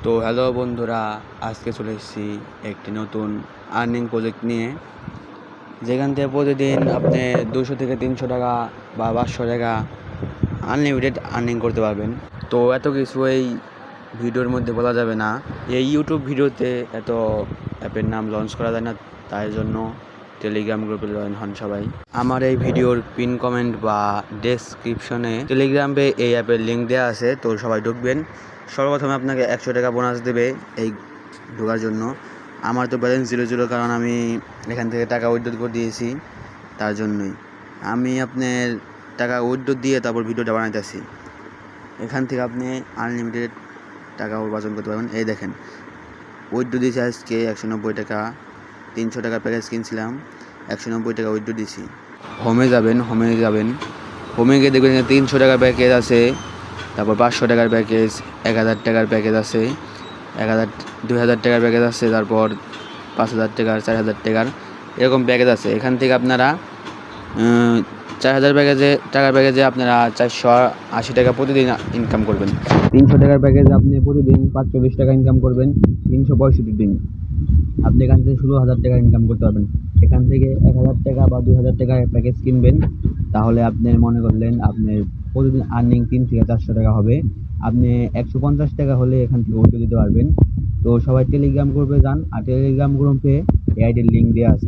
তো হ্যালো বন্ধুরা, আজকে চলে এসেছি একটি নতুন আর্নিং প্রজেক্ট নিয়ে, যেখান থেকে প্রতিদিন আপনি 200 থেকে 300 টাকা বা 500 টাকা আনলিমিটেড আর্নিং করতে পারবেন। তো এত কিছু এই ভিডিওর মধ্যে বলা যাবে না। এই ইউটিউব ভিডিওতে এত অ্যাপের নাম লঞ্চ করা যায় না, তাই জন্য টেলিগ্রাম গ্রুপে জয়েন হন সবাই। আমার এই ভিডিওর পিন কমেন্ট বা ডেসক্রিপশনে টেলিগ্রামে এই অ্যাপের লিঙ্ক দেওয়া আছে, তো সবাই ঢুকবেন। সর্বপ্রথমে আপনাকে 100 টাকা বোনাস দেবে এই ঢোকার জন্য। আমার তো ব্যালেন্স 0 কারণ আমি এখান থেকে টাকা উইথড্র করে দিয়েছি, তার জন্যই আমি আপনার টাকা উইথড্র দিয়ে তারপর ভিডিওটা বানাইতেছি। এখান থেকে আপনি আনলিমিটেড টাকা উপার্জন করতে পারবেন। এই দেখেন, উইথড্র দিয়েছি আজকে 190 টাকা। 300 টাকার প্যাকেজ কিনছিলাম, 190 টাকা উইথড্র দিয়েছি। হোমে যাবেন, হোমে গিয়ে দেখবেন 300 টাকার প্যাকেজ আছে, তারপর 500 টাকার প্যাকেজ, 1000 টাকার প্যাকেজ আছে, 2000 টাকার প্যাকেজ আছে, তারপর 5000 টাকার, 4000 টাকার, এরকম প্যাকেজ আছে। এখান থেকে আপনারা 4000 টাকার প্যাকেজে আপনারা 480 টাকা প্রতিদিন ইনকাম করবেন। 300 টাকার প্যাকেজে আপনি প্রতিদিন 45 টাকা ইনকাম করবেন। 365 দিন আপনি এখান থেকে 16,000 টাকা ইনকাম করতে পারবেন। এখান থেকে 1000 টাকা বা 2000 টাকার প্যাকেজ কিনবেন, তাহলে আপনি মনে করলেন আপনার প্রতিদিন আর্নিং 3 থেকে 400 টাকা হবে। আপনি 150 টাকা হলে এখান থেকে উঠে দিতে পারবেন। তো সবাই টেলিগ্রাম গ্রুপে যান, আর টেলিগ্রাম গ্রুপে এই আইডির লিঙ্ক দেওয়া আছে।